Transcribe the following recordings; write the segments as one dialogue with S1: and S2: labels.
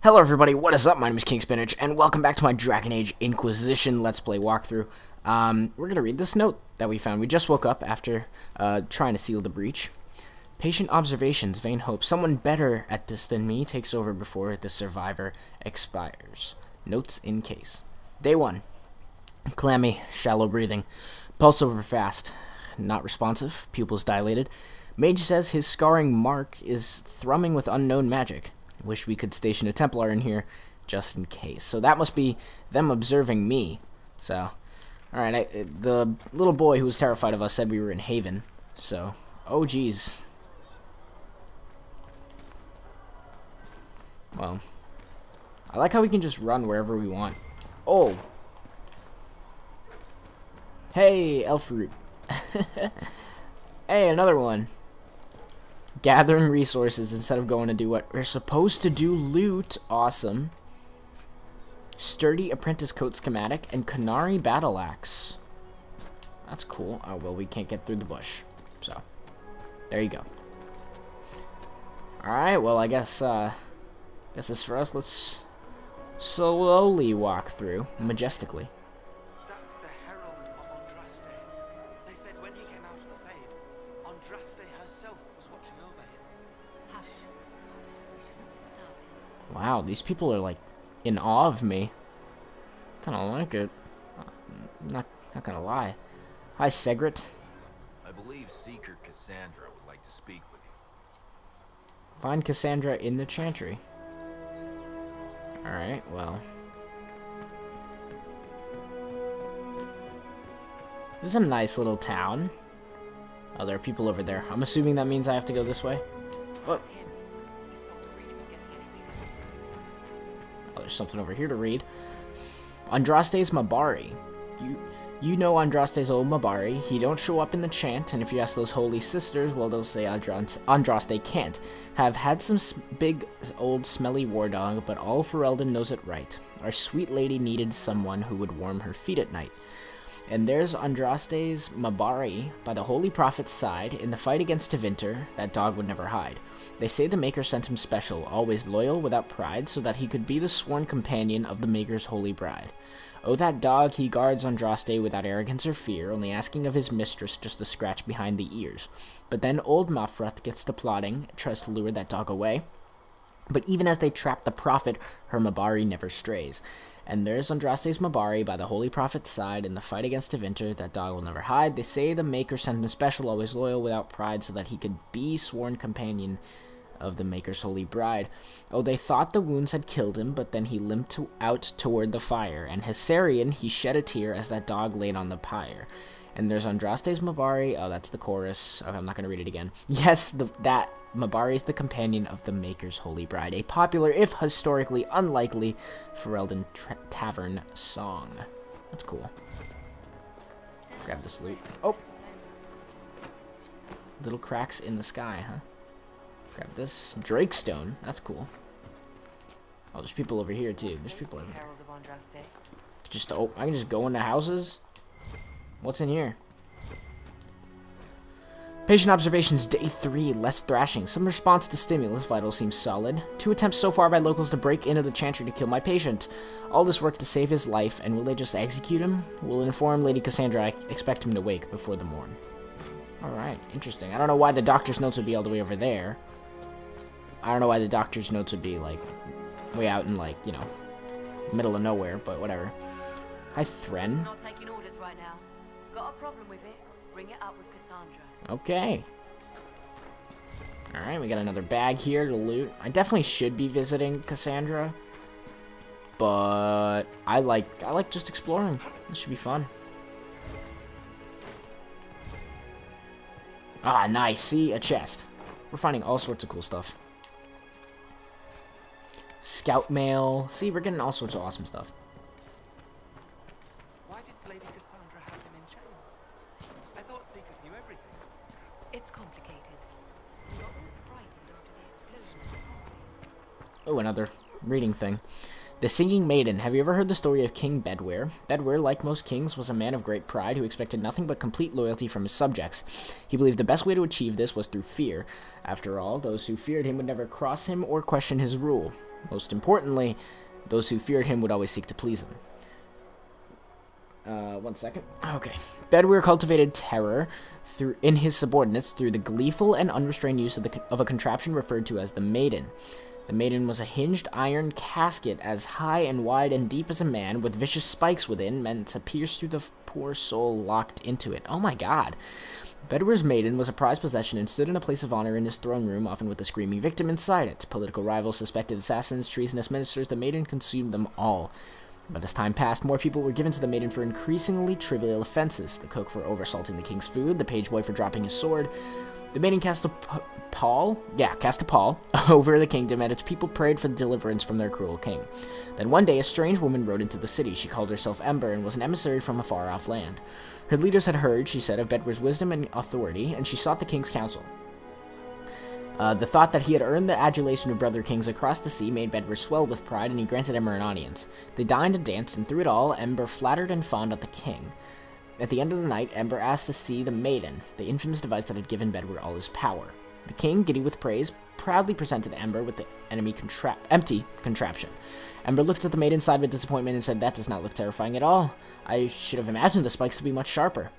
S1: Hello everybody, what is up? My name is Kingspinach, and welcome back to my Dragon Age Inquisition Let's Play walkthrough. We're gonna read this note that we found. We just woke up after trying to seal the breach. Patient observations, vain hope. Someone better at this than me takes over before the survivor expires. Notes in case. Day 1. Clammy, shallow breathing. Pulse over fast. Not responsive. Pupils dilated. Mage says his scarring mark is thrumming with unknown magic. Wish we could station a Templar in here just in case. So that must be them observing me. So, alright, the little boy who was terrified of us said we were in Haven. So, oh geez. Well, I like how we can just run wherever we want. Oh. Hey, elf root. Hey, another one. Gathering resources instead of going to do what we're supposed to do. Loot. Awesome. Sturdy apprentice coat schematic and Canary battle axe. That's cool. Oh, well, we can't get through the bush. So, there you go. Alright, well, I guess this is for us. Let's slowly walk through, majestically.
S2: That's the herald of Andraste. They said when he came out of the Fade, Andraste herself was watching over him.
S3: Hush. We shouldn't disturb him.
S1: Wow, these people are like in awe of me. Kind of like it. Not gonna lie. Hi, Segret.
S4: I believe Seeker Cassandra would like to speak with you.
S1: Find Cassandra in the chantry. Alright, well. This is a nice little town. Oh, there are people over there. I'm assuming that means I have to go this way. Oh, there's something over here to read. Andraste's Mabari. You know Andraste's old Mabari. He don't show up in the chant, and if you ask those holy sisters, well, they'll say Andraste can't. Have had some big, old, smelly war dog, but all Ferelden knows it right. Our sweet lady needed someone who would warm her feet at night. And there's Andraste's Mabari by the holy prophet's side. In the fight against Tevinter, that dog would never hide. They say the Maker sent him special, always loyal without pride, so that he could be the sworn companion of the Maker's holy bride. Oh, that dog, he guards Andraste without arrogance or fear, only asking of his mistress just a scratch behind the ears. But then old Mafreth gets to plotting, tries to lure that dog away. But even as they trap the prophet, her Mabari never strays. And there's Andraste's Mabari by the holy prophet's side. In the fight against Tevinter, that dog will never hide. They say the Maker sent him special, always loyal without pride, so that he could be sworn companion of the Maker's holy bride. Oh, they thought the wounds had killed him, but then he limped out toward the fire, and Hessarian, he shed a tear as that dog laid on the pyre. And there's Andraste's Mabari. Oh, that's the chorus. Okay, I'm not going to read it again. Yes, that Mabari is the companion of the Maker's holy bride. A popular, if historically unlikely, Ferelden tavern song. That's cool. Grab this loot. Oh! Little cracks in the sky, huh? Grab this. Drakestone. That's cool. Oh, there's people over here, too. There's people over here.
S3: Herald of Andraste.
S1: Just, oh, I can just go into houses? What's in here? Patient observations, day 3. Less thrashing. Some response to stimulus. Vitals seems solid. 2 attempts so far by locals to break into the chantry to kill my patient. All this work to save his life, and will they just execute him? We'll inform Lady Cassandra I expect him to wake before the morn. Alright, interesting. I don't know why the doctor's notes would be all the way over there. I don't know why the doctor's notes would be, like, way out in, like, you know, middle of nowhere, but whatever. Hi, Thren.
S3: Not taking orders right now. Got a problem with it? Bring it up with Cassandra.
S1: Okay. Alright, we got another bag here to loot. I definitely should be visiting Cassandra, but I like just exploring. This should be fun. Ah, nice. See, a chest. We're finding all sorts of cool stuff. Scout mail. See, we're getting all sorts of awesome stuff.
S2: Why did Lady Cassandra have him in chains? I thought Seekers knew everything.
S3: It's complicated. We got all frightened after the explosion.
S1: Oh, another reading thing. The Singing Maiden. Have you ever heard the story of King Bedware? Bedware, like most kings, was a man of great pride who expected nothing but complete loyalty from his subjects. He believed the best way to achieve this was through fear. After all, those who feared him would never cross him or question his rule. Most importantly, those who feared him would always seek to please him. 1 second. Okay. Bedware cultivated terror in his subordinates through the gleeful and unrestrained use of a contraption referred to as the Maiden. The Maiden was a hinged iron casket as high and wide and deep as a man, with vicious spikes within, meant to pierce through the poor soul locked into it. Oh my god. Bedware's Maiden was a prized possession and stood in a place of honor in his throne room, often with a screaming victim inside it. Political rivals, suspected assassins, treasonous ministers, the Maiden consumed them all. But as time passed, more people were given to the Maiden for increasingly trivial offenses. The cook for oversalting the king's food, the page boy for dropping his sword. The Maiden cast a pall over the kingdom, and its people prayed for deliverance from their cruel king. Then one day, a strange woman rode into the city. She called herself Ember, and was an emissary from a far-off land. Her leaders had heard, she said, of Bedware's wisdom and authority, and she sought the king's counsel. The thought that he had earned the adulation of brother kings across the sea made Bedware swell with pride, and he granted Ember an audience. They dined and danced, and through it all, Ember flattered and fawned at the king. At the end of the night, Ember asked to see the Maiden, the infamous device that had given Bedware all his power. The king, giddy with praise, proudly presented Ember with the empty contraption. Ember looked at the Maiden's side with disappointment and said, "That does not look terrifying at all. I should have imagined the spikes to be much sharper."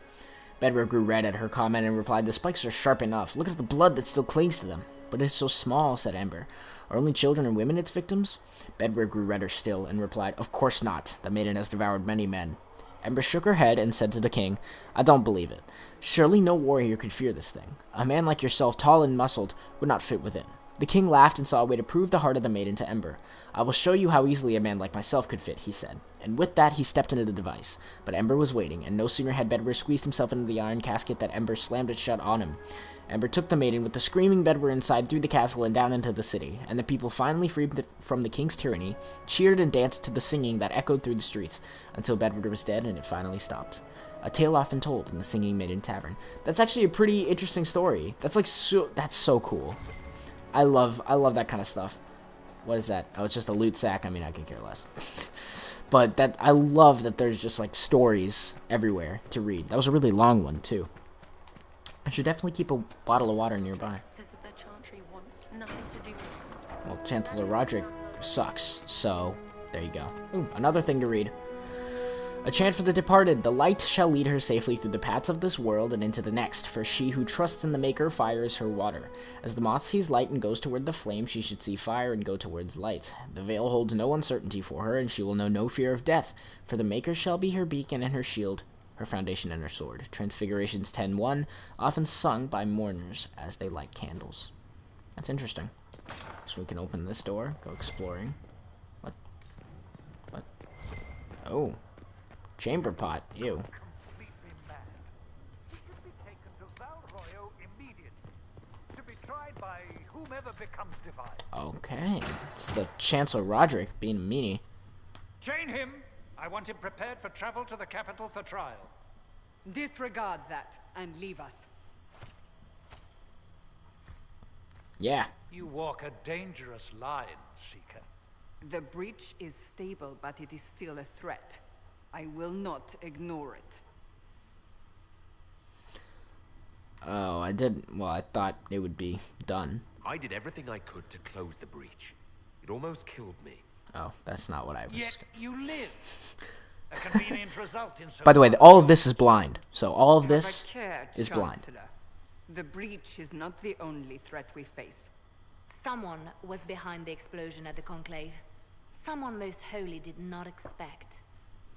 S1: Bedware grew red at her comment and replied, "The spikes are sharp enough. Look at the blood that still clings to them." "But it is so small," said Ember. "Are only children and women its victims?" Bedware grew redder still and replied, "Of course not. The Maiden has devoured many men." Ember shook her head and said to the king, "I don't believe it. Surely no warrior could fear this thing. A man like yourself, tall and muscled, would not fit within." The king laughed and saw a way to prove the heart of the Maiden to Ember. "I will show you how easily a man like myself could fit," he said. And with that, he stepped into the device. But Ember was waiting, and no sooner had Bedware squeezed himself into the iron casket that Ember slammed it shut on him. Ember took the Maiden with the screaming Bedware inside through the castle and down into the city, and the people, finally freed from the king's tyranny, cheered and danced to the singing that echoed through the streets, until Bedware was dead and it finally stopped. A tale often told in the Singing Maiden Tavern. That's actually a pretty interesting story. That's so cool. I love that kind of stuff. What is that? Oh, it's just a loot sack. I mean, I could care less. But I love that there's just like stories everywhere to read. That was a really long one too. I should definitely keep a bottle of water nearby.
S3: Says that the Chantry wants nothing to do with us.
S1: Well, Chancellor Roderick sucks, so there you go. Ooh, another thing to read. A chant for the departed. The light shall lead her safely through the paths of this world and into the next, for she who trusts in the Maker, fire is her water. As the moth sees light and goes toward the flame, she should see fire and go towards light. The veil holds no uncertainty for her, and she will know no fear of death, for the Maker shall be her beacon and her shield, her foundation and her sword. Transfigurations 10:1, often sung by mourners as they light candles. That's interesting. So we can open this door, go exploring. What? Oh. Chamber pot. Ew.
S5: Completely mad. He should be taken to Val Royo immediately, to be tried by whomever becomes divine.
S1: Okay. It's the Chancellor Roderick being a meanie.
S5: Chain him! I want him prepared for travel to the capital for trial.
S6: Disregard that and leave us.
S1: Yeah.
S5: You walk a dangerous line, Seeker.
S6: The breach is stable, but it is still a threat. I will not ignore it.
S1: Oh, I didn't. Well, I thought it would be done.
S4: I did everything I could to close the breach. It almost killed me.
S1: Oh, that's not what I was.
S5: Yet you live. A convenient result in so
S1: By the way, all of this is blind. So all of this
S6: Have a care,
S1: is blind.
S6: Chancellor. The breach is not the only threat we face.
S3: Someone was behind the explosion at the Conclave. Someone most holy did not expect.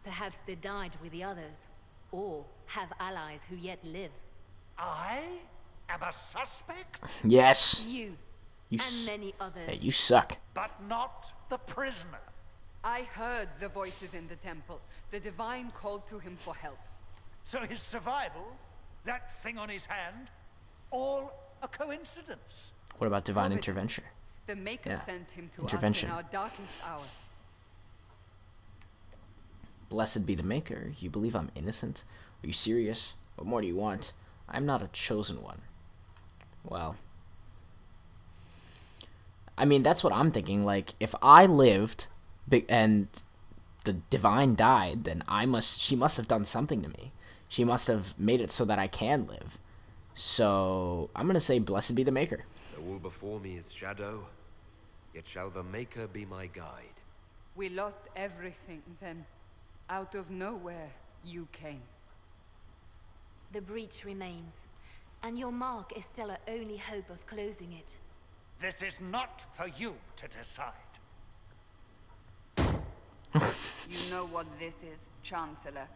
S3: Perhaps they died with the others, or have allies who yet live.
S5: I am a suspect,
S1: Yes.
S3: You,
S1: You
S3: and many others.
S1: Hey, you suck.
S5: but not the prisoner.
S6: I heard the voices in the temple. The divine called to him for help.
S5: So his survival, that thing on his hand, all a coincidence.
S1: What about divine intervention?
S6: The Maker
S1: Yeah.
S6: sent him to
S1: Intervention.
S6: us in our darkest hour.
S1: Blessed be the Maker. You believe I'm innocent? Are you serious? What more do you want? I'm not a chosen one. Well, I mean, that's what I'm thinking. Like, if I lived and the divine died, then she must have done something to me. She must have made it so that I can live. So I'm gonna say, blessed be the Maker.
S7: The wall before me is shadow, yet shall the Maker be my guide.
S6: We lost everything then. Out of nowhere, you came.
S3: The breach remains, and your mark is still our only hope of closing it.
S5: This is not for you to decide.
S6: You know what this is, Chancellor.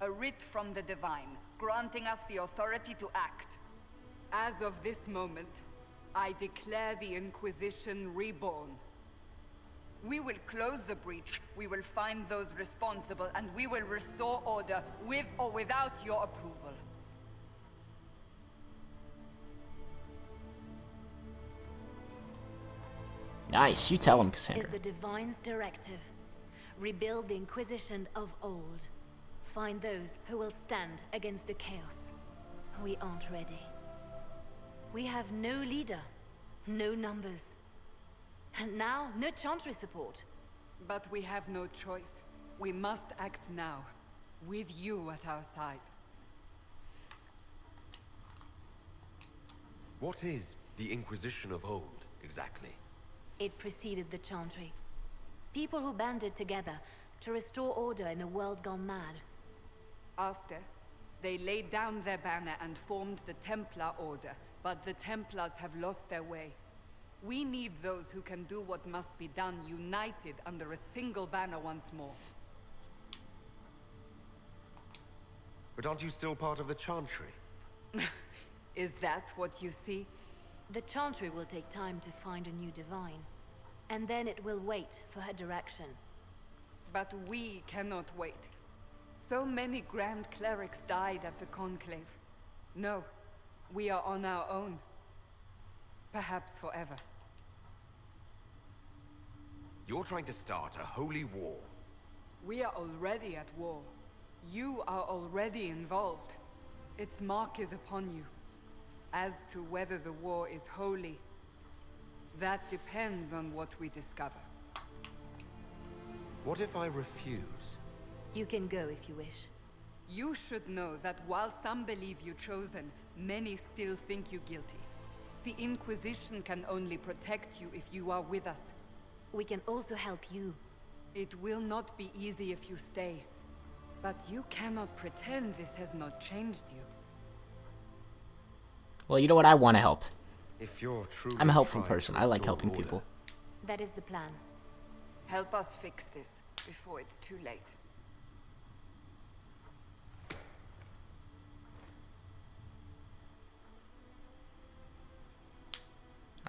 S6: A writ from the Divine, granting us the authority to act. As of this moment, I declare the Inquisition reborn. We will close the breach, we will find those responsible, and we will restore order with or without your approval.
S1: Nice, you tell him,
S3: This
S1: Cassandra.
S3: is the Divine's directive. Rebuild the Inquisition of old. Find those who will stand against the chaos. We aren't ready. We have no leader, no numbers. And now, no Chantry support.
S6: But we have no choice. We must act now, with you at our side.
S7: What is the Inquisition of old, exactly?
S3: It preceded the Chantry. People who banded together to restore order in a world gone mad.
S6: After, they laid down their banner and formed the Templar Order, but the Templars have lost their way. We need those who can do what must be done, united under a single banner once more.
S7: But aren't you still part of the Chantry?
S6: Is that what you see?
S3: The Chantry will take time to find a new Divine. And then it will wait for her direction.
S6: But we cannot wait. So many Grand Clerics died at the Conclave. No, we are on our own. Perhaps forever.
S7: You're trying to start a holy war.
S6: We are already at war. You are already involved. Its mark is upon you. As to whether the war is holy, that depends on what we discover.
S7: What if I refuse?
S3: You can go if you wish.
S6: You should know that while some believe you chosen, many still think you guilty. The Inquisition can only protect you if you are with us.
S3: We can also help you.
S6: It will not be easy if you stay. But you cannot pretend this has not changed you.
S1: Well, you know what? I want to help.
S7: If you're truly
S1: I'm a helpful
S7: trying to
S1: person. I like
S7: restore
S1: helping
S7: order,
S1: people.
S3: That is the plan.
S6: Help us fix this before it's too late.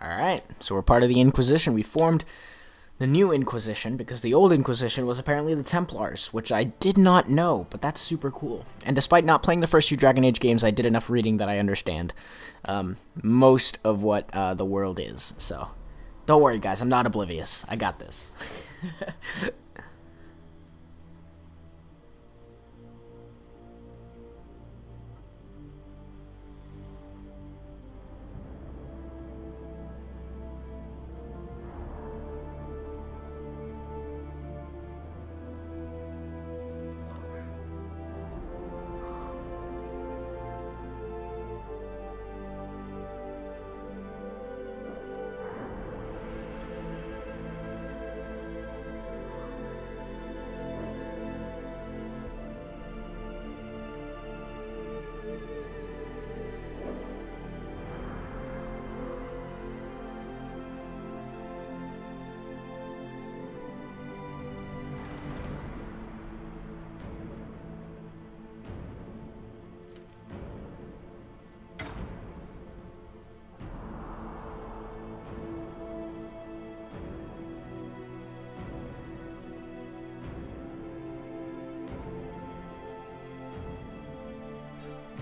S1: Alright, so we're part of the Inquisition. We formed the new Inquisition because the old Inquisition was apparently the Templars, which I did not know, but that's super cool. And despite not playing the first two Dragon Age games, I did enough reading that I understand most of what the world is. So, don't worry guys, I'm not oblivious. I got this.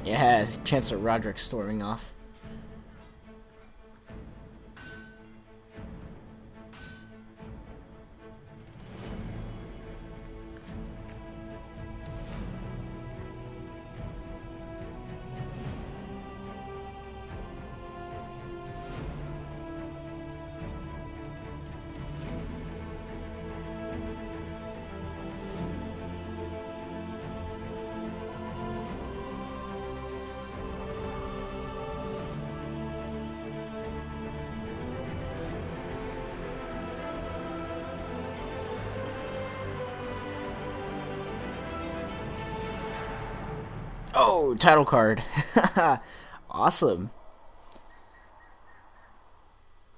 S1: Yeah, Chancellor Roderick storming off. Oh, title card. Awesome.